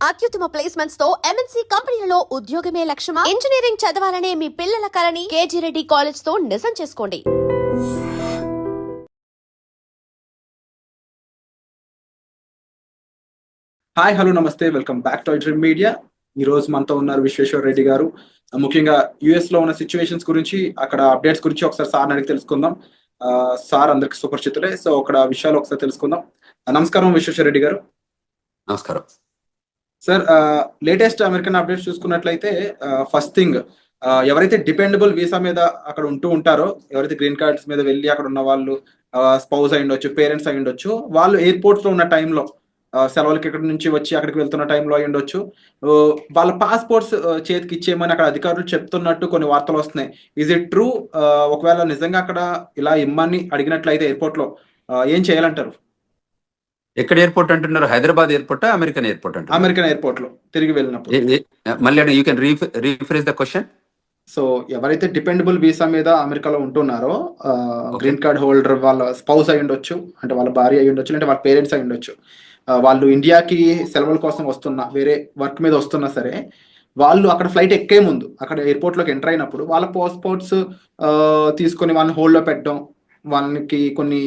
అత్యుత్తమ ప్లేస్మెంట్స్ తో ఎంఎన్సీ కంపెనీలలో ఉద్యోగమే లక్ష్యమా? ఇంజనీరింగ్ చదవాలనే మీ పిల్లల కలని కేజీ రెడ్డి కాలేజ్ తో నిజం చేసుకోండి. హాయ్, హలో, నమస్తే, welcome back to dream media. ఈ రోజు మనతో ఉన్నారు విశ్వేశ్వర రెడ్డి గారు. ముఖ్యంగా యుఎస్ లో ఉన్న సిచ్యువేషన్స్ గురించి, అక్కడ అప్డేట్స్ గురించి ఒకసారి సార్ అడిగి తెలుసుకుందాం. సార్ అందరికి సుపరిచితులే, సో అక్కడ విషయాలు ఒకసారి తెలుసుకుందాం. నమస్కారం విశ్వేశ్వర రెడ్డి గారు. నమస్కారం సార్. లేటెస్ట్ అమెరికన్ అప్డేట్స్ చూసుకున్నట్లయితే ఫస్ట్ థింగ్, ఎవరైతే డిపెండబుల్ వీసా మీద అక్కడ ఉంటూ ఉంటారో, ఎవరైతే గ్రీన్ కార్డ్స్ మీద వెళ్ళి అక్కడ ఉన్న వాళ్ళు స్పౌస్ అయి ఉండొచ్చు, పేరెంట్స్ అయి ఉండొచ్చు, వాళ్ళు ఎయిర్పోర్ట్స్ లో ఉన్న టైంలో సెలవులకి ఇక్కడ నుంచి వచ్చి అక్కడికి వెళ్తున్న టైంలో అయి ఉండొచ్చు, వాళ్ళ పాస్పోర్ట్స్ చేతికి ఇచ్చేయమని అక్కడ అధికారులు చెప్తున్నట్టు కొన్ని వార్తలు వస్తున్నాయి. Is it true? ఒకవేళ నిజంగా అక్కడ ఇలా ఇమ్మని అడిగినట్లయితే ఎయిర్పోర్ట్ లో ఏం చేయాలంటారు? ఎక్కడ ఎయిర్పోర్ట్ అంటున్నారు? హైదరాబాద్ ఎయిర్పోర్ట్, అమెరికన్ ఎయిర్పోర్ట్ అంటారు? అమెరికన్ ఎయిర్పోర్ట్ లో తిరిగి వెళ్ళినప్పుడు. మళ్ళీ you can rephrase the question. So ఎవరైతే డిపెండబుల్ వీసా మీద అమెరికాలో ఉంటున్నారో, గ్రీన్ కార్డ్ హోల్డర్, వాళ్ళ స్పౌస్ అయి ఉండొచ్చు, అంటే వాళ్ళ భార్య అయి ఉండొచ్చు, అంటే వాళ్ళ పేరెంట్స్ అయి ఉండొచ్చు, వాళ్ళు ఇండియాకి సెలవుల కోసం వస్తున్నా, వేరే వర్క్ మీద వస్తున్నా సరే, వాళ్ళు అక్కడ ఫ్లైట్ ఎక్కే ముందు అక్కడ ఎయిర్పోర్ట్ లోకి ఎంటర్ అయినప్పుడు వాళ్ళ పాస్పోర్ట్స్ తీసుకొని వాళ్ళని హోల్డ్ లో పెట్టడం, వాళ్ళకి కొన్ని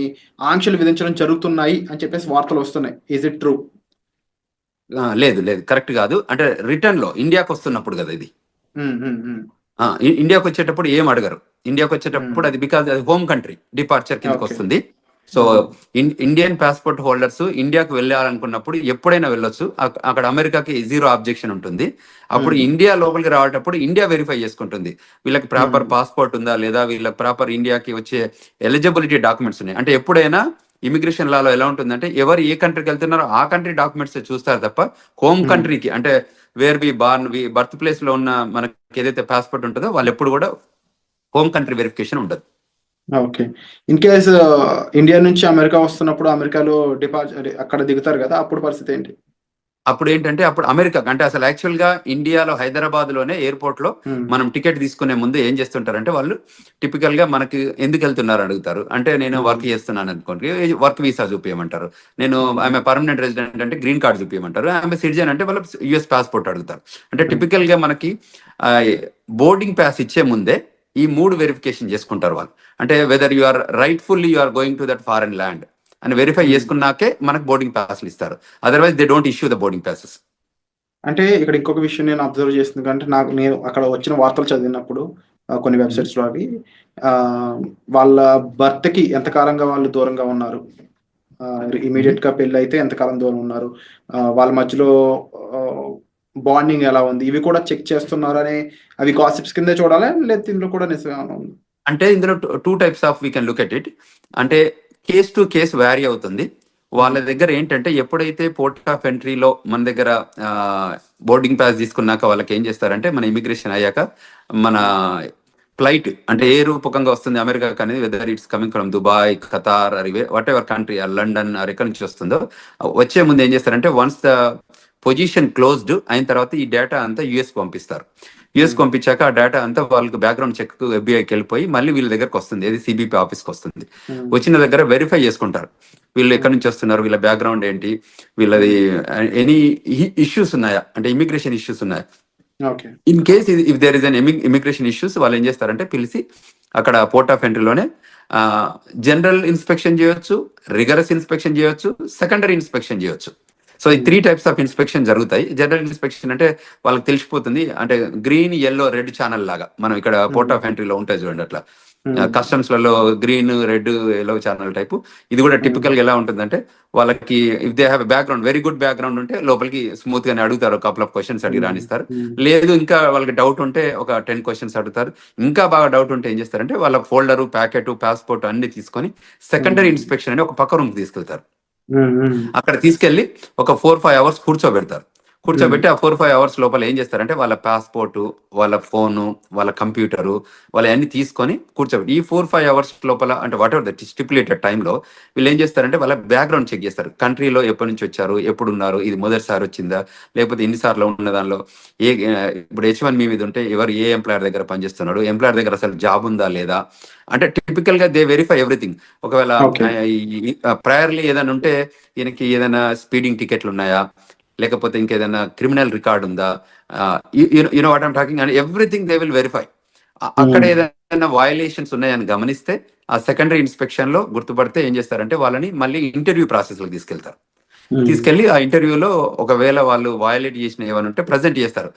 ఆంక్షలు విధించడం జరుగుతున్నాయి అని చెప్పేసి వార్తలు వస్తున్నాయి. Is it true? లేదు లేదు, కరెక్ట్ కాదు. అంటే రిటర్న్ లో ఇండియాకి వస్తున్నప్పుడు కదా ఇది. ఇండియాకి వచ్చేటప్పుడు ఏం అడగరు. ఇండియాకి వచ్చేటప్పుడు అది బికాజ్ అది హోమ్ కంట్రీ డిపార్చర్ కిందకి వస్తుంది. సో ఇండియన్ పాస్పోర్ట్ హోల్డర్స్ ఇండియాకి వెళ్ళాలనుకున్నప్పుడు ఎప్పుడైనా వెళ్ళొచ్చు. అక్కడ అమెరికాకి జీరో ఆబ్జెక్షన్ ఉంటుంది. అప్పుడు ఇండియా లోపలికి రావటప్పుడు ఇండియా వెరిఫై చేసుకుంటుంది వీళ్ళకి ప్రాపర్ పాస్పోర్ట్ ఉందా లేదా, వీళ్ళకి ప్రాపర్ ఇండియాకి వచ్చే ఎలిజిబిలిటీ డాక్యుమెంట్స్ ఉన్నాయి. అంటే ఎప్పుడైనా ఇమిగ్రేషన్ లాలో ఎలా ఉంటుందంటే, ఎవరు ఏ కంట్రీకి వెళ్తున్నారో ఆ కంట్రీ డాక్యుమెంట్స్ చూస్తారు తప్ప హోమ్ కంట్రీకి, అంటే where be born, birth place లో ఉన్న మనకి ఏదైతే పాస్పోర్ట్ ఉంటుందో వాళ్ళు ఎప్పుడు కూడా హోమ్ కంట్రీ వెరిఫికేషన్ ఉండదు. ఓకే. ఇన్ కేస్ ఇండియా నుంచి అమెరికా వస్తున్నప్పుడు అమెరికాలో అక్కడ దిగుతారు కదా, అప్పుడు పరిస్థితి ఏంటి? అప్పుడు ఏంటంటే, అప్పుడు అమెరికా అంటే అసలు యాక్చువల్ గా ఇండియాలో హైదరాబాద్ లోనే ఎయిర్పోర్ట్ లో మనం టికెట్ తీసుకునే ముందు ఏం చేస్తుంటారంటే, వాళ్ళు టిపికల్ గా మనకి ఎందుకు వెళ్తున్నారు అడుగుతారు. అంటే నేను వర్క్ చేస్తున్నాను అనుకోండి, వర్క్ వీసా చూపించమంటారు. నేను ఆమె పర్మనెంట్ రెసిడెంట్ అంటే గ్రీన్ కార్డ్ చూపించమంటారు. ఆమె సిటిజన్ అంటే వాళ్ళు యుఎస్ పాస్పోర్ట్ అడుగుతారు. అంటే టిపికల్ గా మనకి బోర్డింగ్ పాస్ ఇచ్చే ముందే ఈ 3 వెరిఫికేషన్ చేసుకుంటారు వాళ్ళు. అంటే whether you are rightfully you are going to that foreign land అని వెరిఫై చేసుకున్నాకే మనకు బోర్డింగ్ పాస్లు ఇస్తారు. Otherwise they don't issue the boarding passes. అంటే ఇక్కడ ఇంకొక విషయం నేను అబ్జర్వ్ చేస్తుంది, అంటే నేను అక్కడ వచ్చిన వార్తలు చదివినప్పుడు కొన్ని వెబ్సైట్స్ లో అవి వాళ్ళ భర్తకి కి ఎంతకాలంగా వాళ్ళు దూరంగా ఉన్నారు, ఇమీడియట్ గా పెళ్లి అయితే ఎంతకాలం దూరం ఉన్నారు, వాళ్ళ మధ్యలో బాండింగ్ ఎలా ఉంది, ఇవి కూడా చెక్ చేస్తున్నారు అని, అవి గాసిప్స్ కింద చూడాలి లేదా ఇందులో కూడా నిజంగా ఉంది? అంటే ఇందులో 2 types of we can look at it. అంటే కేస్ టు కేస్ వ్యారీ అవుతుంది. వాళ్ళ దగ్గర ఏంటంటే, ఎప్పుడైతే పోర్ట్ ఆఫ్ ఎంట్రీలో మన దగ్గర బోర్డింగ్ పాస్ తీసుకున్నాక వాళ్ళకి ఏం చేస్తారంటే, మన ఇమిగ్రేషన్ అయ్యాక మన ఫ్లైట్ అంటే ఏ రూపకంగా వస్తుంది అమెరికాకి అనేది, whether it's coming from Dubai, Qatar, what ever country, London, ఎక్కడి నుంచి వస్తుందో, వచ్చే ముందు ఏం చేస్తారంటే, వన్స్ ద పొజిషన్ క్లోజ్డ్ అయిన తర్వాత ఈ డేటా అంతా యుఎస్ పంపిస్తారు. యుఎస్ పంపించాక ఆ డేటా అంతా వాళ్ళకి బ్యాక్గ్రౌండ్ చెక్ ఎఫ్బిఐకి వెళ్ళిపోయి మళ్ళీ వీళ్ళ దగ్గరకు వస్తుంది, ఏది సిబిపి ఆఫీస్కి వస్తుంది. వచ్చిన దగ్గర వెరిఫై చేసుకుంటారు వీళ్ళు ఎక్కడి నుంచి వస్తున్నారు, వీళ్ళ బ్యాక్గ్రౌండ్ ఏంటి, వీళ్ళది ఎనీ ఇష్యూస్ ఉన్నాయా, అంటే ఇమిగ్రేషన్ ఇష్యూస్ ఉన్నాయా. In case if there is an immigration issues, వాళ్ళు ఏం చేస్తారంటే పిలిచి అక్కడ పోర్ట్ ఆఫ్ ఎంట్రీలోనే జనరల్ ఇన్స్పెక్షన్ చేయొచ్చు, రిగరస్ ఇన్స్పెక్షన్ చేయొచ్చు, సెకండరీ ఇన్స్పెక్షన్ చేయొచ్చు. సో ఈ 3 టైప్స్ ఆఫ్ ఇన్స్పెక్షన్ జరుగుతాయి. జనరల్ ఇన్స్పెక్షన్ అంటే వాళ్ళకి తెలిసిపోతుంది, అంటే గ్రీన్, ఎల్లో, రెడ్ ఛానల్ లాగా మనం ఇక్కడ పోర్ట్ ఆఫ్ ఎంట్రీలో ఉంటాయి చూడండి, అట్లా కస్టమ్స్ లలో green, red, yellow channel type. ఇది కూడా టిపికల్ గా ఎలా ఉంటుందంటే, వాళ్ళకి if they have background, very good background ఉంటే లోపలికి స్మూత్ గానే అడుగుతారు, కపుల్ ఆఫ్ క్వశ్చన్స్ అడిగి రాణిస్తారు. లేదు ఇంకా వాళ్ళకి డౌట్ ఉంటే ఒక 10 క్వశ్చన్స్ అడుగుతారు. ఇంకా బాగా డౌట్ ఉంటే ఏం చేస్తారంటే, వాళ్ళ ఫోల్డరు, ప్యాకెట్, పాస్పోర్ట్ అన్ని తీసుకొని సెకండరీ ఇన్స్పెక్షన్ అని ఒక పక్క రూమ్ తీసుకెళ్తారు. అక్కడ తీసుకెళ్లి ఒక 4-5 అవర్స్ కూర్చోబెట్టి ఆ 4-5 అవర్స్ లోపల ఏం చేస్తారంటే, వాళ్ళ పాస్పోర్టు, వాళ్ళ ఫోను, వాళ్ళ కంప్యూటరు, వాళ్ళ అన్ని తీసుకొని కూర్చోబెట్టి ఈ 4-5 అవర్స్ లోపల, అంటే వాట్ ఎవర్ దట్ స్టిపులేటెడ్ టైంలో వీళ్ళు ఏం చేస్తారంటే వాళ్ళ బ్యాక్గ్రౌండ్ చెక్ చేస్తారు. కంట్రీలో ఎప్పటి నుంచి వచ్చారు, ఎప్పుడు ఉన్నారు, ఇది మొదటిసారి వచ్చిందా లేకపోతే ఎన్నిసార్లు ఉన్న దానిలో, ఇప్పుడు H1B మీద ఉంటే ఎవరు ఏ ఎంప్లాయర్ దగ్గర పనిచేస్తున్నాడు, ఎంప్లాయర్ దగ్గర అసలు జాబ్ ఉందా లేదా, అంటే టిపికల్ గా దే వెరిఫై ఎవ్రీథింగ్. ఒకవేళ ప్రయర్లీ ఏదైనా ఉంటే, ఈయనకి ఏదైనా స్పీడింగ్ టికెట్లు ఉన్నాయా, లేకపోతే ఇంకేదైనా క్రిమినల్ రికార్డ్ ఉందా, you know what I'm talking, and everything they will verify. అక్కడ ఏదైనా వయలేషన్స్ ఉన్నాయని గమనిస్తే ఆ సెకండరీ ఇన్స్పెక్షన్ లో గుర్తుపడితే ఏం చేస్తారంటే వాళ్ళని మళ్ళీ ఇంటర్వ్యూ ప్రాసెస్ లోకి తీసుకెళ్తారు. తీసుకెళ్లి ఆ ఇంటర్వ్యూలో ఒకవేళ వాళ్ళు వయలేట్ చేసిన ఏమైనా ఉంటే ప్రజెంట్ చేస్తారు.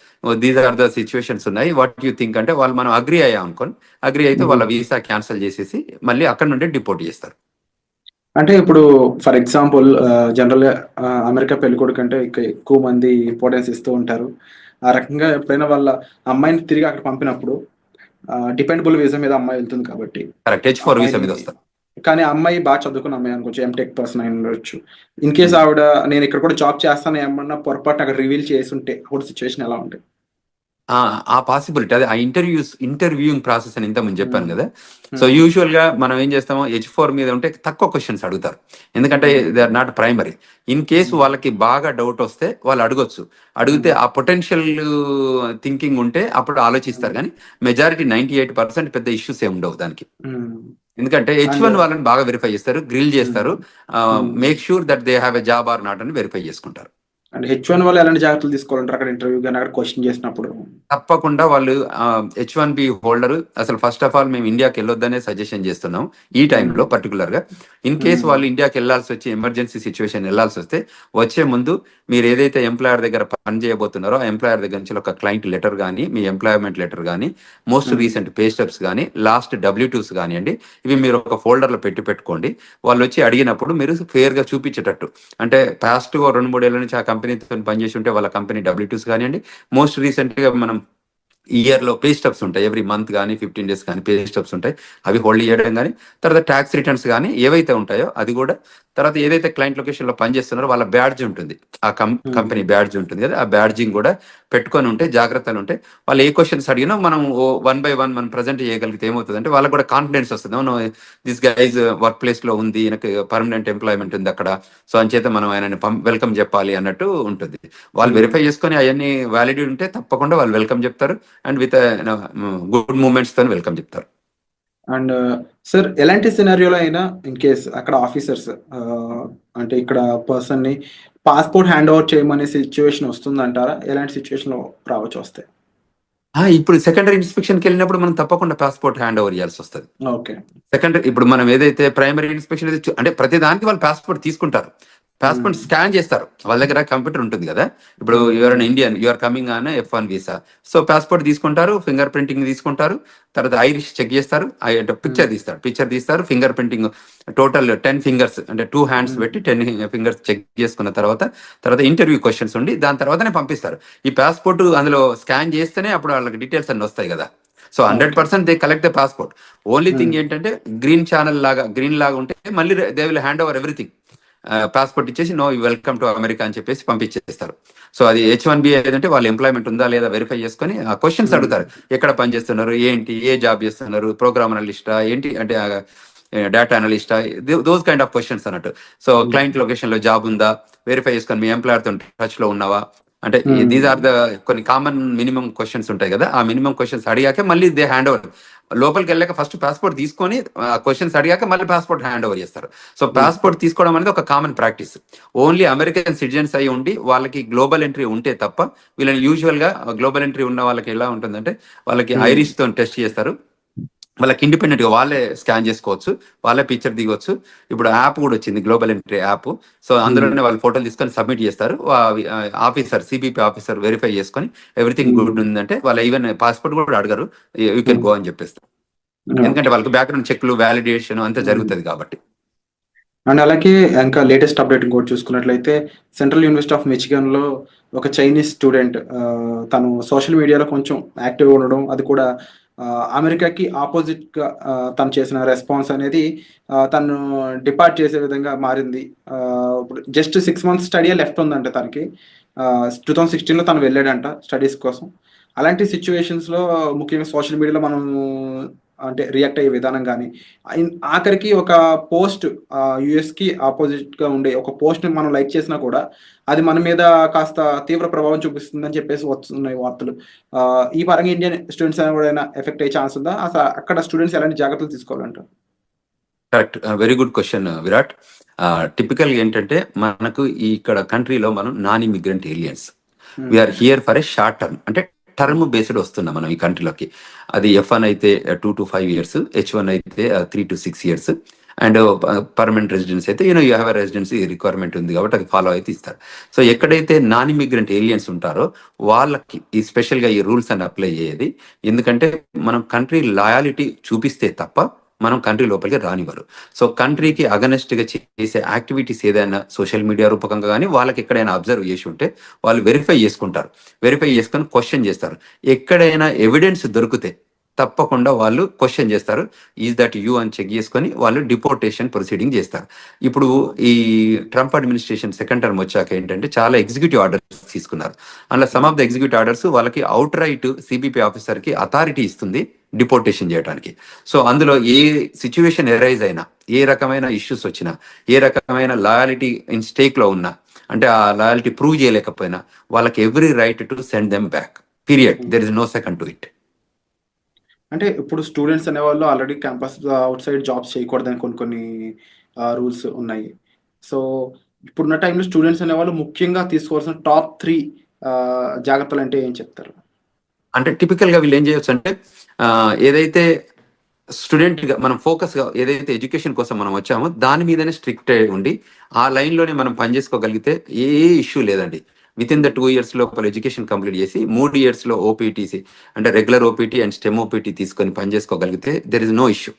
దీస్ ఆర్ ద సిచ్యువేషన్స్ ఉన్నాయి, వాట్ యూ థింక్ అంటే వాళ్ళు మనం అగ్రి అయ్యాం అనుకోని, అగ్రి అయితే వాళ్ళ వీసా క్యాన్సిల్ చేసేసి మళ్ళీ అక్కడ నుండి డిపోర్ట్ చేస్తారు. అంటే ఇప్పుడు ఫర్ ఎగ్జాంపుల్ జనరల్ గా అమెరికా పెళ్ళికొడుకు అంటే ఎక్కువ మంది ఇంపార్టెన్స్ ఇస్తూ ఉంటారు. ఆ రకంగా ఎప్పుడైనా వాళ్ళ అమ్మాయిని తిరిగి అక్కడ పంపినప్పుడు డిపెండబుల్ వీసా మీద అమ్మాయి వెళ్తుంది కాబట్టి కరెక్ట్, H4 వీసా అమ్మాయిని, మీద వస్తారు. కానీ ఆ అమ్మాయి బాగా చదువుకున్న అమ్మాయి అనుకోవచ్చు, ఎంటెక్ పర్సన్ అయి ఉండొచ్చు. ఇన్ కేస్ ఆవిడ నేను ఇక్కడ కూడా జాబ్ చేస్తాను ఏమన్నా పొరపాటు అక్కడ రివీల్ చేసి ఉంటే అప్పుడు సిచ్యువేషన్ ఎలా ఉంటుంది? ఆ పాసిబిలిటీ, అదే ఆ ఇంటర్వ్యూయింగ్ ప్రాసెస్ అని ఇంత ముందు చెప్పాను కదా. So Hmm. యూజువల్ గా మనం ఏం చేస్తామో H4 మీద ఉంటే తక్కువ క్వశ్చన్స్ అడుగుతారు, ఎందుకంటే they are not primary. In case వాళ్ళకి బాగా డౌట్ వస్తే వాళ్ళు అడగొచ్చు. అడిగితే ఆ పొటెన్షియల్ థింకింగ్ ఉంటే అప్పుడు ఆలోచిస్తారు, కానీ మెజారిటీ 98% పెద్ద ఇష్యూస్ ఏమి ఉండవు దానికి. ఎందుకంటే H1 వాళ్ళని బాగా వెరిఫై చేస్తారు, గ్రిల్ చేస్తారు, make sure that they have a job or not అని వెరిఫై చేసుకుంటారు. అంటే H1 వాళ్ళు ఎలాంటి జాగ్రత్తలు తీసుకోవాలంటారు అక్కడ ఇంటర్వ్యూ కానీ అక్కడ క్వశ్చన్ చేసినప్పుడు? తప్పకుండా వాళ్ళు H1B హోల్డర్ అసలు ఫస్ట్ ఆఫ్ ఆల్ మేము ఇండియాకి వెళ్ళొద్దనే సజెషన్ చేస్తున్నాం ఈ టైంలో పర్టికులర్ గా. ఇన్ కేసు వాళ్ళు ఇండియాకి వెళ్ళాల్సి వచ్చి ఎమర్జెన్సీ సిచ్యువేషన్ వెళ్ళాల్సి వస్తే వచ్చే ముందు మీరు ఏదైతే ఎంప్లాయర్ దగ్గర పని చేయబోతున్నారో ఆ ఎంప్లాయర్ దగ్గర నుంచి ఒక క్లయింట్ లెటర్ కానీ, మీ ఎంప్లాయ్మెంట్ లెటర్ కానీ, మోస్ట్ రీసెంట్ పే స్టెప్స్ కానీ, లాస్ట్ W2s కానివ్వండి, ఇవి మీరు ఒక ఫోల్డర్లో పెట్టుకోండి. వాళ్ళు వచ్చి అడిగినప్పుడు మీరు ఫేర్ గా చూపించేటట్టు, అంటే పాస్ట్ 2-3 ఏళ్ల నుంచి ఆ కంపెనీతో పనిచేసి ఉంటే వాళ్ళ కంపెనీ W2s కానివ్వండి, మోస్ట్ రీసెంట్ గా మనం ఇయర్ లో పే స్టబ్స్ ఉంటాయి, ఎవ్రీ మంత్ కానీ 15 days కానీ పే స్టబ్స్ ఉంటాయి, అవి హోల్డ్ చేయడం కానీ, తర్వాత ట్యాక్స్ రిటర్న్స్ కానీ ఏవైతే ఉంటాయో అది కూడా, తర్వాత ఏదైతే క్లయింట్ లొకేషన్ లో పనిచేస్తున్నారో వాళ్ళ బ్యాడ్జ్ ఉంటుంది, ఆ కంపెనీ బ్యాడ్జ్ ఉంటుంది కదా, ఆ బ్యాడ్జింగ్ కూడా పెట్టుకొని ఉంటే జాగ్రత్తలు ఉంటే వాళ్ళు ఏ క్వశ్చన్స్ అడిగినా మనం 1 by 1 మనం ప్రజెంట్ చేయగలిగితే ఏమవుతుంది అంటే వాళ్ళకి కూడా కాన్ఫిడెన్స్ వస్తుంది. అవును, దిస్ గైజ్ వర్క్ ప్లేస్ లో ఉంది, ఈయనకి పర్మనెంట్ ఎంప్లాయ్మెంట్ ఉంది అక్కడ, సో అంచేత మనం ఆయనని వెల్కమ్ చెప్పాలి అన్నట్టు ఉంటుంది. వాళ్ళు వెరిఫై చేసుకొని అవన్నీ వ్యాలిడ్ ఉంటే తప్పకుండా వాళ్ళు వెల్కమ్ చెప్తారు, అండ్ విత్ గుడ్ మూమెంట్స్ తో వెల్కమ్ చెప్తారు. అండ్ సార్, ఎలాంటి సినారియోలో అయినా ఇన్ కేస్ అక్కడ ఆఫీసర్స్ అంటే ఇక్కడ పర్సన్ ని పాస్పోర్ట్ హ్యాండ్ ఓవర్ చేయమనే సిచ్యువేషన్ వస్తుందంటారా? ఎలాంటి సిచ్యువేషన్ లో రావచ్చు వస్తే? ఇప్పుడు సెకండరీ ఇన్స్పెక్షన్కి వెళ్ళినప్పుడు మనం తప్పకుండా పాస్పోర్ట్ హ్యాండ్ ఓవర్ చేయాల్సి వస్తుంది. ఓకే. సెకండరీ ఇప్పుడు మనం ఏదైతే ప్రైమరీ ఇన్స్పెక్షన్ అంటే ప్రతి దానికి వాళ్ళు పాస్పోర్ట్ తీసుకుంటారు, పాస్పోర్ట్ స్కాన్ చేస్తారు, వాళ్ళ దగ్గర కంప్యూటర్ ఉంటుంది కదా. ఇప్పుడు you are an Indian, you are coming on F1 visa, so passport తీసుకుంటారు, ఫింగర్ ప్రింటింగ్ తీసుకుంటారు, తర్వాత ఐరిష్ చెక్ చేస్తారు, పిక్చర్ తీస్తారు, ఫింగర్ ప్రింటింగ్ టోటల్ 10 fingers అంటే 2 hands పెట్టి 10 fingers చెక్ చేసుకున్న తర్వాత ఇంటర్వ్యూ క్వశ్చన్స్ ఉండి దాని తర్వాతనే పంపిస్తారు. ఈ పాస్పోర్ట్ అందులో స్కాన్ చేస్తేనే అప్పుడు వాళ్ళకి డీటెయిల్స్ అన్ని వస్తాయి కదా. So 100% they collect the passport. Only thing ఏంటంటే గ్రీన్ లాగా ఉంటే మళ్ళీ they will hand over everything, passport ఇచ్చేసి నో వెల్కమ్ టు అమెరికా అని చెప్పేసి పంపించేస్తారు. సో అది H1B ఏదంటే వాళ్ళ ఎంప్లాయ్మెంట్ ఉందా లేదా వెరిఫై చేసుకొని ఆ క్వశ్చన్స్ అడుగుతారు, ఎక్కడ పని చేస్తున్నారు, ఏంటి, ఏ జాబ్ చేస్తున్నారు, ప్రోగ్రామ్ అనలిస్టా ఏంటి అంటే డేటా అనలిస్టా, దోస్ కైండ్ ఆఫ్ క్వశ్చన్స్ అన్నట్టు. సో క్లయింట్ లొకేషన్ లో జాబ్ ఉందా వెరిఫై చేసుకొని, మీ ఎంప్లాయర్ తో టచ్ లో ఉన్నావా, అంటే దీస్ ఆర్ ద కొన్ని కామన్ మినిమం క్వశ్చన్స్ ఉంటాయి కదా. ఆ మినిమం క్వశ్చన్స్ అడిగాక మళ్ళీ దే హ్యాండ్ ఓవర్, లోపలికి వెళ్ళాక ఫస్ట్ పాస్పోర్ట్ తీసుకొని క్వశ్చన్స్ అడిగాక మళ్ళీ పాస్పోర్ట్ హ్యాండ్ ఓవర్ చేస్తారు. సో పాస్పోర్ట్ తీసుకోవడం అనేది ఒక common practice. Only American citizens అయి ఉండి వాళ్ళకి గ్లోబల్ ఎంట్రీ ఉంటే తప్ప వీళ్ళని యూజువల్ గా గ్లోబల్ ఎంట్రీ ఉన్న వాళ్ళకి ఎలా ఉంటుందంటే వాళ్ళకి ఐరిష్ తో టెస్ట్ చేస్తారు, వాళ్ళకి ఇండిపెండెంట్ గా వాళ్ళే స్కాన్ చేసుకోవచ్చు, వాళ్ళే పిక్చర్ దిగొచ్చు. ఇప్పుడు యాప్ కూడా వచ్చింది, గ్లోబల్ ఎంట్రీ యాప్. సో అందులోనే వాళ్ళు ఫోటోలు తీసుకొని సబ్మిట్ చేస్తారు, ఆఫీసర్ సిబిపి ఆఫీసర్ వెరిఫై చేసుకొని ఎవ్రీథింగ్ గుడ్ ఉందంటే వాళ్ళు ఈవెన్ పాస్పోర్ట్ కూడా అడగరు, యూ కెన్ గో అని చెప్పేస్తారు. ఎందుకంటే వాళ్ళకి బ్యాక్గ్రౌండ్ చెక్లు, వ్యాలిడేషన్ అంతా జరుగుతుంది కాబట్టి. అండ్ అలాగే ఇంకా లేటెస్ట్ అప్డేట్ ఇంకోటి చూసుకున్నట్లయితే సెంట్రల్ యూనివర్సిటీ ఆఫ్ మిచిగన్ లో ఒక చైనీస్ స్టూడెంట్ తను సోషల్ మీడియాలో కొంచెం యాక్టివ్గా ఉండడం, అది కూడా అమెరికాకి ఆపోజిట్ గా తను చేసిన రెస్పాన్స్ అనేది తను డిపార్ట్ చేసే విధంగా మారింది. ఇప్పుడు జస్ట్ 6 months స్టడీ లెఫ్ట్ ఉందంట తనకి. 2016లో తను వెళ్ళాడంట స్టడీస్ కోసం. అలాంటి సిచ్యువేషన్స్లో ముఖ్యంగా సోషల్ మీడియాలో మనం అంటే రియాక్ట్ అయ్యే విధానం కానీ, ఆఖరికి ఒక పోస్ట్ యుఎస్కి ఆపోజిట్గా ఉండే ఒక పోస్ట్ని మనం లైక్ చేసినా కూడా అది మన మీద కాస్త తీవ్ర ప్రభావం చూపిస్తుందని చెప్పేసి వస్తున్నాయి వార్తలు. ఈ పరంగా ఇండియన్ స్టూడెంట్స్ కూడా ఎఫెక్ట్ అయ్యే ఛాన్స్ ఉందా? అసలు అక్కడ స్టూడెంట్స్ ఎలాంటి జాగ్రత్తలు తీసుకోవాలంటారు? Correct, very good question Virat. Typical ఏంటంటే మనకు ఈ ఇక్కడ కంట్రీలో మనం non immigrant aliens, we are here for a short term, అంటే టర్మ్ బేస్డ్ వస్తున్నాం మనం ఈ కంట్రీలోకి. అది F1 అయితే 2 to 5 years, H1 అయితే 3 to 6 years, and permanent residence అయితే యూ హ్యావ్ రెసిడెన్సీ రిక్వైర్మెంట్ ఉంది కాబట్టి అది ఫాలో అయితే ఇస్తారు. సో ఎక్కడైతే నాన్ ఇమిగ్రెంట్ ఏలియన్స్ ఉంటారో వాళ్ళకి ఈ స్పెషల్గా ఈ రూల్స్ అని అప్లై అయ్యేది. ఎందుకంటే మనం కంట్రీ లాయాలిటీ చూపిస్తే తప్ప మనం కంట్రీ లోపలికి రానివ్వరు. సో కంట్రీకి అగనెస్ట్గా చేసే యాక్టివిటీస్ ఏదైనా సోషల్ మీడియా రూపకంగా కానీ వాళ్ళకి ఎక్కడైనా అబ్జర్వ్ చేసి ఉంటే వాళ్ళు వెరిఫై చేసుకుంటారు, వెరిఫై చేసుకొని క్వశ్చన్ చేస్తారు. ఎక్కడైనా ఎవిడెన్స్ దొరికితే తప్పకుండా వాళ్ళు క్వశ్చన్ చేస్తారు, ఈజ్ దట్ యూ అని చెక్ చేసుకొని వాళ్ళు డిపోర్టేషన్ ప్రొసీడింగ్ చేస్తారు. ఇప్పుడు ఈ ట్రంప్ అడ్మినిస్ట్రేషన్ సెకండ్ టర్మ్ వచ్చాక ఏంటంటే చాలా ఎగ్జిక్యూటివ్ ఆర్డర్స్ తీసుకున్నారు. అందులో some of the executive orders వాళ్ళకి అవుట్ రైట్ సిబిపి ఆఫీసర్కి అథారిటీ ఇస్తుంది డిపోర్టేషన్ చేయడానికి. సో అందులో ఏ సిచ్యువేషన్ ఎరైజ్ అయినా, ఏ రకమైన ఇష్యూస్ వచ్చినా, ఏ రకమైన లాయాలిటీ ఇన్ స్టేక్లో ఉన్నా, అంటే ఆ లాయాలిటీ ప్రూవ్ చేయలేకపోయినా వాళ్ళకి every right to send them back, period. There is no second to it. అంటే ఇప్పుడు స్టూడెంట్స్ అనేవాళ్ళు already campus outside jobs చేయకూడదని కొన్ని రూల్స్ ఉన్నాయి. సో ఇప్పుడున్న టైంలో స్టూడెంట్స్ అనేవాళ్ళు ముఖ్యంగా తీసుకోవాల్సిన టాప్ 3 జాగ్రత్తలు అంటే ఏం చెప్తారు? అంటే టిపికల్గా వీళ్ళు ఏం చేయొచ్చు అంటే ఏదైతే స్టూడెంట్గా మనం ఫోకస్గా ఏదైతే ఎడ్యుకేషన్ కోసం మనం వచ్చామో దాని మీదనే స్ట్రిక్ట్ ఉండి ఆ లైన్లోనే మనం పనిచేసుకోగలిగితే ఏ ఇష్యూ లేదండి. విత్ ఇన్ ద 2 years లోపల ఎడ్యుకేషన్ కంప్లీట్ చేసి 3 years ఓపీటీసీ అంటే regular OPT and stem OPT తీసుకొని పనిచేసుకోగలిగితే దెర్ ఇస్ నో ఇష్యూ.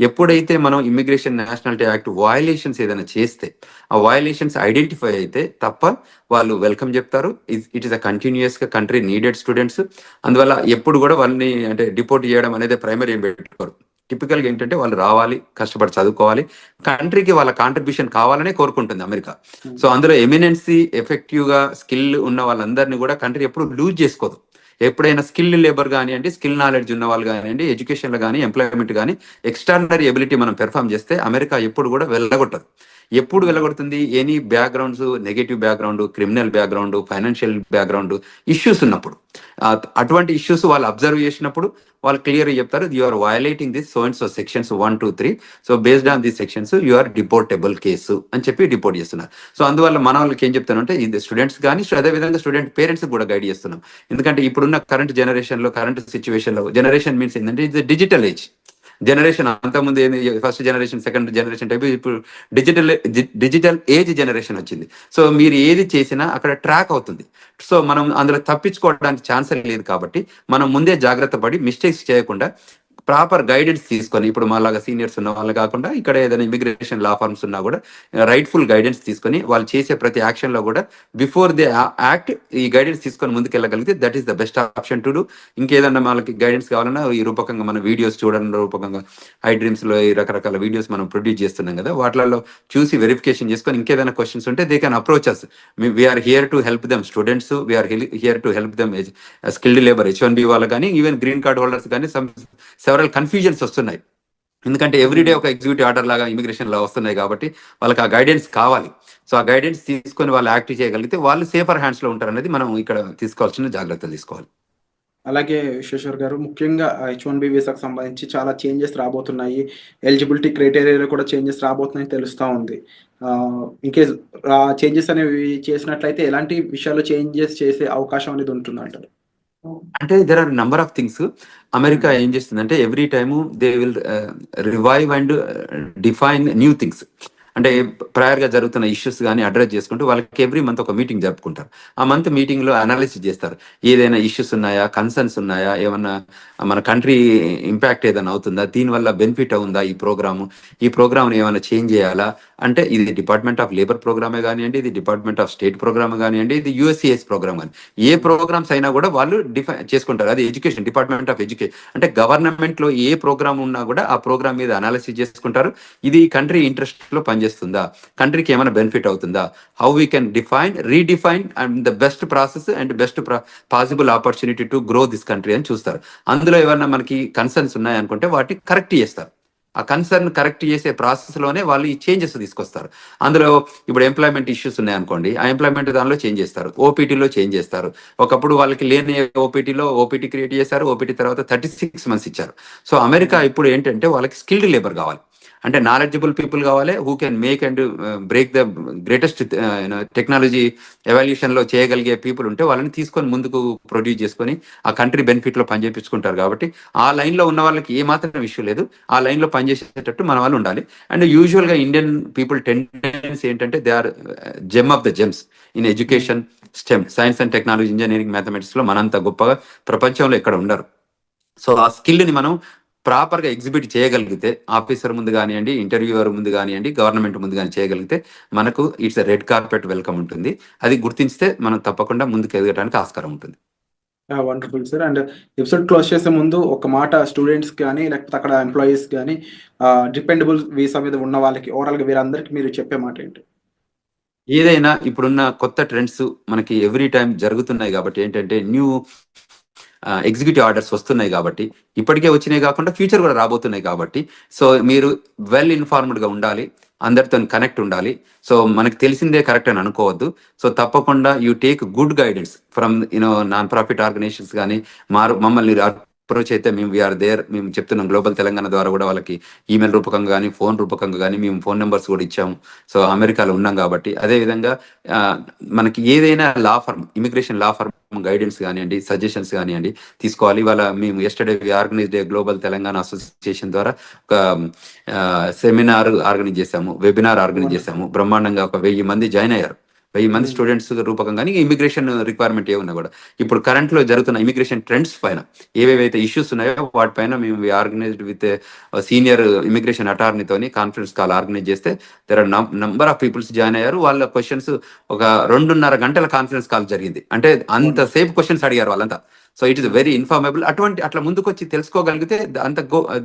ఎప్పుడైతే మనం ఇమిగ్రేషన్ నేషనాలిటీ యాక్ట్ వయలేషన్స్ ఏదైనా చేస్తే ఆ వయలేషన్స్ ఐడెంటిఫై అయితే తప్ప వాళ్ళు వెల్కమ్ చెప్తారు. ఇట్ ఈస్ అ కంటిన్యూస్గా కంట్రీ నీడెడ్ స్టూడెంట్స్. అందువల్ల ఎప్పుడు కూడా వాళ్ళని అంటే డిపోర్ట్ చేయడం అనేది ప్రైమరీ ఏం పెట్టుకోరు. టిపికల్గా ఏంటంటే వాళ్ళు రావాలి, కష్టపడి చదువుకోవాలి, కంట్రీకి వాళ్ళ కాంట్రిబ్యూషన్ కావాలనే కోరుకుంటుంది అమెరికా. సో అందులో ఎమినెన్సీ ఎఫెక్టివ్గా స్కిల్ ఉన్న వాళ్ళందరినీ కూడా కంట్రీ ఎప్పుడు లూజ్ చేసుకోదు. ఎప్పుడైనా స్కిల్ లేబర్ కానివ్వండి, స్కిల్ నాలెడ్జ్ ఉన్న వాళ్ళు కానివ్వండి, ఎడ్యుకేషన్లో కానీ ఎంప్లాయ్మెంట్ కానీ ఎక్స్ట్రాడినరీ ఎబిలిటీ మనం పెర్ఫామ్ చేస్తే అమెరికా ఎప్పుడు కూడా వెళ్ళగొట్టదు. ఎప్పుడు వెళ్ళగొడుతుంది? Any backgrounds, negative background, criminal background, financial background issues ఉన్నప్పుడు, అటువంటి ఇష్యూస్ వాళ్ళు అబ్జర్వ్ చేసినప్పుడు వాళ్ళు క్లియర్గా చెప్తారు, you are violating this so and so sections 1, 2, 3, so based on this sections you are deportable case అని చెప్పి డిపోర్ట్ చేస్తున్నారు. సో అందువల్ల మన వాళ్ళకి ఏం చెప్తానంటే ఇది స్టూడెంట్స్ కానీ అదేవిధంగా స్టూడెంట్ పేరెంట్స్ కూడా గైడ్ చేస్తున్నాం. ఎందుకంటే ఇప్పుడున్న కరెంట్ జనరేషన్లో, కరెంట్ సిచ్యువేషన్లో, జనరేషన్ మీన్స్ ఏంటంటే ఇది డిజిటల్ ఏజ్ జనరేషన్. అంతకుముందు ఏంది first generation, second generation type, ఇప్పుడు డిజిటల్ ఏజ్ జనరేషన్ వచ్చింది. సో మీరు ఏది చేసినా అక్కడ ట్రాక్ అవుతుంది. సో మనం అందులో తప్పించుకోవడానికి ఛాన్స్ లేదు. కాబట్టి మనం ముందే జాగ్రత్త పడి మిస్టేక్స్ చేయకుండా ప్రాపర్ గైడెన్స్ తీసుకొని, ఇప్పుడు మాలాగా సీనియర్స్ ఉన్న వాళ్ళు కాకుండా ఇక్కడ ఏదైనా ఇమిగ్రేషన్ లా ఫార్మ్స్ ఉన్నా కూడా రైట్ఫుల్ గైడెన్స్ తీసుకొని వాళ్ళు చేసే ప్రతి యాక్షన్లో కూడా బిఫోర్ దే యాక్ట్ ఈ గైడెన్స్ తీసుకొని ముందుకెళ్ళగలిగితే that is the best option to do. ఇంకేదన్నా వాళ్ళకి గైడెన్స్ కావాలన్నా ఈ రూపకంగా మన వీడియోస్ చూడడం రూపకంగా ఐ డ్రీమ్స్లో ఈ రకరకాల వీడియోస్ మనం ప్రొడ్యూస్ చేస్తున్నాం కదా, వాటిలలో చూసి వెరిఫికేషన్ చేసుకొని ఇంకేదైనా క్వశ్చన్స్ ఉంటే they can approach us. We are here to help them students, we are here to help them skilled labour H1B వాళ్ళు కానీ, ఈవెన్ గ్రీన్ కార్డ్ హోల్డర్స్ కానీ సెవరల్ కన్ఫ్యూజన్స్ వస్తున్నాయి. ఎందుకంటే ఎవ్రీడే ఒక ఎగ్జిక్యూటివ్ ఆర్డర్ లాగా ఇమిగ్రేషన్ లా వస్తున్నాయి కాబట్టి వాళ్ళకి ఆ గైడెన్స్ కావాలి. సో ఆ గైడెన్స్ తీసుకొని వాళ్ళు యాక్ట్ చేయగలిగితే వాళ్ళు సేఫర్ హ్యాండ్స్లో ఉంటారు అనేది మనం ఇక్కడ తీసుకోవాల్సిన జాగ్రత్తలు తీసుకోవాలి. అలాగే విశ్వేశ్వర్ గారు, ముఖ్యంగా H1B వీసాకు సంబంధించి చాలా చేంజెస్ రాబోతున్నాయి. ఎలిజిబిలిటీ క్రైటీరియాలో కూడా చేంజెస్ రాబోతున్నాయని తెలుస్తూ ఉంది. ఇంకేస్ చేంజెస్ అనేవి చేసినట్లయితే ఎలాంటి విషయాల్లో చేంజెస్ చేసే అవకాశం అనేది ఉంటుంది అంటారు? అంటే there are number of things. America ఏం చేస్తుందంటే every time they will revive and define new things. అంటే ప్రయర్గా జరుగుతున్న ఇష్యూస్ కానీ అడ్రస్ చేసుకుంటూ వాళ్ళకి ఎవ్రీ మంత్ ఒక మీటింగ్ జరుపుకుంటారు. ఆ మంత్ మీటింగ్లో అనాలిసిస్ చేస్తారు, ఏదైనా ఇష్యూస్ ఉన్నాయా, కన్సర్న్స్ ఉన్నాయా, ఏమన్నా మన కంట్రీ ఇంపాక్ట్ ఏదైనా అవుతుందా, దీనివల్ల బెనిఫిట్ ఉందా ఈ ప్రోగ్రామ్ని ఏమైనా చేంజ్ చేయాలా. అంటే ఇది డిపార్ట్మెంట్ ఆఫ్ లేబర్ ప్రోగ్రామే కానివ్వండి, ఇది డిపార్ట్మెంట్ ఆఫ్ స్టేట్ ప్రోగ్రామ్ కానివ్వండి, ఇది USCIS ప్రోగ్రామ్ కానీ, ఏ ప్రోగ్రామ్స్ అయినా కూడా వాళ్ళు డిఫైన్ చేసుకుంటారు. అది ఎడ్యుకేషన్, డిపార్ట్మెంట్ ఆఫ్ ఎడ్యుకేషన్ అంటే గవర్నమెంట్లో ఏ ప్రోగ్రామ్ ఉన్నా కూడా ఆ ప్రోగ్రామ్ మీద అనాలిసిస్ చేసుకుంటారు. ఇది కంట్రీ ఇంట్రెస్ట్లో పనిచేస్తుందా, కంట్రీకి ఏమైనా బెనిఫిట్ అవుతుందా, how we can redefine and the best process and best possible opportunity to grow this country అని చూస్తారు. అందులో ఏమన్నా మనకి కన్సర్న్స్ ఉన్నాయనుకుంటే వాటిని కరెక్ట్ చేస్తారు. ఆ కన్సర్న్ కరెక్ట్ చేసే ప్రాసెస్లోనే వాళ్ళు ఈ చేంజెస్ తీసుకొస్తారు. అందులో ఇప్పుడు ఎంప్లాయ్మెంట్ ఇష్యూస్ ఉన్నాయనుకోండి, ఆ ఎంప్లాయ్మెంట్ దానిలో చేంజ్ చేస్తారు, ఓపీటీలో చేంజ్ చేస్తారు. ఒకప్పుడు వాళ్ళకి లేని ఓపీటీ క్రియేట్ చేశారు, ఓపీటీ తర్వాత 36 months ఇచ్చారు. సో అమెరికా ఇప్పుడు ఏంటంటే వాళ్ళకి స్కిల్డ్ లేబర్ కావాలి. అంటే నాలెడ్జబుల్ పీపుల్ కావాలి, who can make and break the greatest technology evolution లో చేయగలిగే పీపుల్ ఉంటే వాళ్ళని తీసుకొని ముందుకు ప్రొడ్యూస్ చేసుకొని ఆ కంట్రీ బెనిఫిట్ లో పనిచేపించుకుంటారు. కాబట్టి ఆ లైన్ లో ఉన్న వాళ్ళకి ఏ మాత్రం ఇష్యూ లేదు, ఆ లైన్ లో పనిచేసేటట్టు మన వాళ్ళు ఉండాలి. అండ్ యూజువల్ గా ఇండియన్ పీపుల్ టెండెన్సీ ఏంటంటే they are gem of the gems in education, STEM, science and technology, engineering, mathematics లో మనంత గొప్పగా ప్రపంచంలో ఎక్కడ ఉండరు. సో ఆ స్కిల్ ని మనం ప్రాపర్ గా ఎగ్జిబిట్ చేయగలిగితే, ఆఫీసర్ ముందు కానివ్వండి, ఇంటర్వ్యూవర్ ముందు కానివ్వండి, గవర్నమెంట్ ముందు కానీ చేయగలిగితే మనకు ఇట్స్ రెడ్ కార్పెట్ వెల్కమ్ ఉంటుంది. అది గుర్తించితే మనం తప్పకుండా ముందుకు ఎదగడానికి ఆస్కారం ఉంటుంది. Wonderful sir. And episode close చేసే ముందు ఒక మాట స్టూడెంట్స్ కానీ లేకపోతే అక్కడ ఎంప్లాయీస్ కానీ డిపెండబుల్ వీసా మీద ఉన్న వాళ్ళకి ఓవరాల్గా వీరందరికీ మీరు చెప్పే మాట ఏంటి? ఏదైనా ఇప్పుడున్న కొత్త ట్రెండ్స్ మనకి ఎవ్రీ టైం జరుగుతున్నాయి కాబట్టి ఏంటంటే న్యూ ఎగ్జిక్యూటివ్ ఆర్డర్స్ వస్తున్నాయి కాబట్టి, ఇప్పటికే వచ్చినాయి కాకుండా ఫ్యూచర్ కూడా రాబోతున్నాయి కాబట్టి, సో మీరు వెల్ ఇన్ఫార్మ్డ్ గా ఉండాలి, అందరితో కనెక్ట్ ఉండాలి. సో మనకు తెలిసిందే కరెక్ట్ అని అనుకోవద్దు. సో తప్పకుండా you take good guidance from non profit organisations కానీ మమ్మల్ని అప్రోచ్ అయితే మేము వీఆర్ దేర్. మేము చెప్తున్నాం గ్లోబల్ తెలంగాణ ద్వారా కూడా వాళ్ళకి ఈమెయిల్ రూపకంగా కానీ ఫోన్ రూపకంగా కానీ మేము ఫోన్ నెంబర్స్ కూడా ఇచ్చాము. సో అమెరికాలో ఉన్నాం కాబట్టి అదేవిధంగా మనకి ఏదైనా law firm, immigration law firm guidance కానివ్వండి, సజెషన్స్ కానివ్వండి తీసుకోవాలి. ఇవాళ మేము yesterday organised global Telangana association ద్వారా ఒక సెమినార్ ఆర్గనైజ్ చేశాము, వెబినార్ ఆర్గనైజ్ చేశాము. బ్రహ్మాండంగా ఒక 1000 మంది జాయిన్ అయ్యారు. 1000 మంది స్టూడెంట్స్ రూపకంగా ఇమిగ్రేషన్ రిక్వైర్మెంట్ ఏమున్నా కూడా ఇప్పుడు కరెంట్ లో జరుగుతున్న ఇమిగ్రేషన్ ట్రెండ్స్ పైన ఏవేవైతే ఇష్యూస్ ఉన్నాయో వాటిపైన మేము ఆర్గనైజ్డ్ విత్ సీనియర్ ఇమిగ్రేషన్ అటార్నీతోని కాన్ఫరెన్స్ కాల్ ఆర్గనైజ్ చేస్తే there are number of peoples join అయ్యారు. వాళ్ళ క్వశ్చన్స్ ఒక 2.5 గంటల కాన్ఫరెన్స్ కాల్ జరిగింది. అంటే అంత సేఫ్ క్వశ్చన్స్ అడిగారు వాళ్ళంతా. So it is very informable. అట్లా ముందుకు వచ్చి తెలుసుకోగలిగితే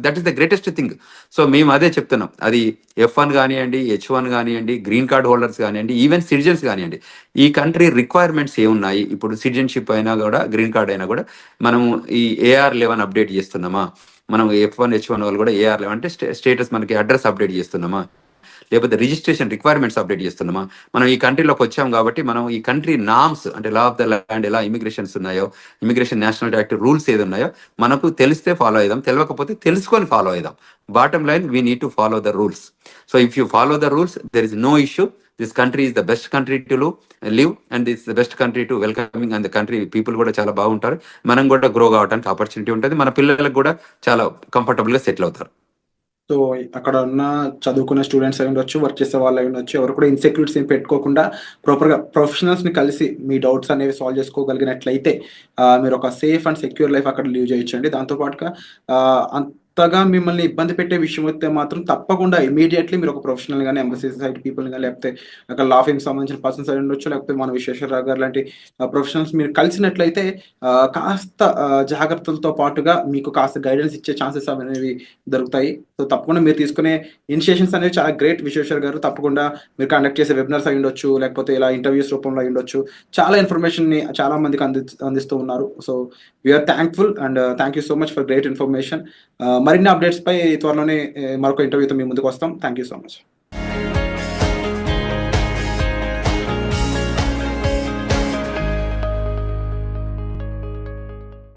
that is the greatest thing. So మేము అదే చెప్తున్నాం. అది F1 కానివ్వండి, H1 కానివ్వండి, గ్రీన్ కార్డ్ హోల్డర్స్ కానివ్వండి, ఈవెన్ సిటిజన్స్ కానివ్వండి, ఈ కంట్రీ రిక్వైర్మెంట్స్ ఏమున్నాయి, ఇప్పుడు సిటిజన్షిప్ అయినా కూడా గ్రీన్ కార్డ్ అయినా కూడా మనం ఈ AR11 అప్డేట్ చేస్తున్నామా, మనం F1 H1 వాళ్ళు కూడా AR11 అంటే స్టేటస్ మనకి అడ్రస్ అప్డేట్ చేస్తున్నామా, లేకపోతే రిజిస్ట్రేషన్ రిక్వైర్మెంట్స్ అప్డేట్ చేస్తున్నామా. మనం ఈ కంట్రీలోకి వచ్చాం కాబట్టి మనం ఈ కంట్రీ నామ్స్ అంటే లా ఆఫ్ ద ల్యాండ్ ఎలా ఇమిగ్రేషన్స్ ఉన్నాయో, ఇమిగ్రేషన్ నేషనల్ యాక్ట్ రూల్స్ ఏది ఉన్నాయో మనకు తెలిస్తే ఫాలో అయిదాం, తెలియకపోతే తెలుసుకొని ఫాలో అయిదాం. Bottom line we need to follow the rules. So if you follow the rules there is no issue. This country is the best country to live and this the best country to welcoming. And the country people కూడా చాలా బాగుంటారు. మనం కూడా grow కావడానికి opportunity ఉంటుంది. మన పిల్లలకు కూడా చాలా కంఫర్టబుల్ గా సెటిల్ అవుతారు. సో అక్కడ ఉన్న చదువుకునే స్టూడెంట్స్ అయి ఉండొచ్చు, వర్క్ చేసే వాళ్ళు అయి ఉండొచ్చు, ఎవరు కూడా ఇన్సెక్యూరిటీస్ ఏం పెట్టుకోకుండా ప్రాపర్గా ప్రొఫెషనల్స్ని కలిసి మీ డౌట్స్ అనేవి సాల్వ్ చేసుకోగలిగినట్లయితే మీరు ఒక సేఫ్ అండ్ సెక్యూర్ లైఫ్ అక్కడ లీవ్ చేయొచ్చండి. దాంతోపాటుగా అంతగా మిమ్మల్ని ఇబ్బంది పెట్టే విషయం అయితే మాత్రం తప్పకుండా ఇమీడియట్లీ మీరు ఒక ప్రొఫెషనల్ కానీ ఎంబసీ సైడ్ పీపుల్ కానీ లేకపోతే అక్కడ లా ఫీమ్ సంబంధించిన పర్సన్స్ అయి ఉండొచ్చు, లేకపోతే మన విశ్వేశ్వరరావు గారు లాంటి ప్రొఫెషనల్స్ మీరు కలిసినట్లయితే కాస్త జాగ్రత్తలతో పాటుగా మీకు కాస్త గైడెన్స్ ఇచ్చే ఛాన్సెస్ అనేవి దొరుకుతాయి. సో తప్పకుండా మీరు తీసుకునే ఇనిషియేషన్స్ అనేవి చాలా గ్రేట్ విశ్వేశ్వర్ గారు. తప్పకుండా మీరు కండక్ట్ చేసే వెబినార్స్ అయి ఉండొచ్చు, లేకపోతే ఇలా ఇంటర్వ్యూస్ రూపంలో అయి ఉండొచ్చు, చాలా ఇన్ఫర్మేషన్ని చాలా మందికి అందిస్తూ ఉన్నారు. So we are thankful and thank you so much for great information. మరిన్ని అప్డేట్స్ పై త్వరలోనే మరొక ఇంటర్వ్యూతో మీ ముందుకు వస్తాం. Thank you so much.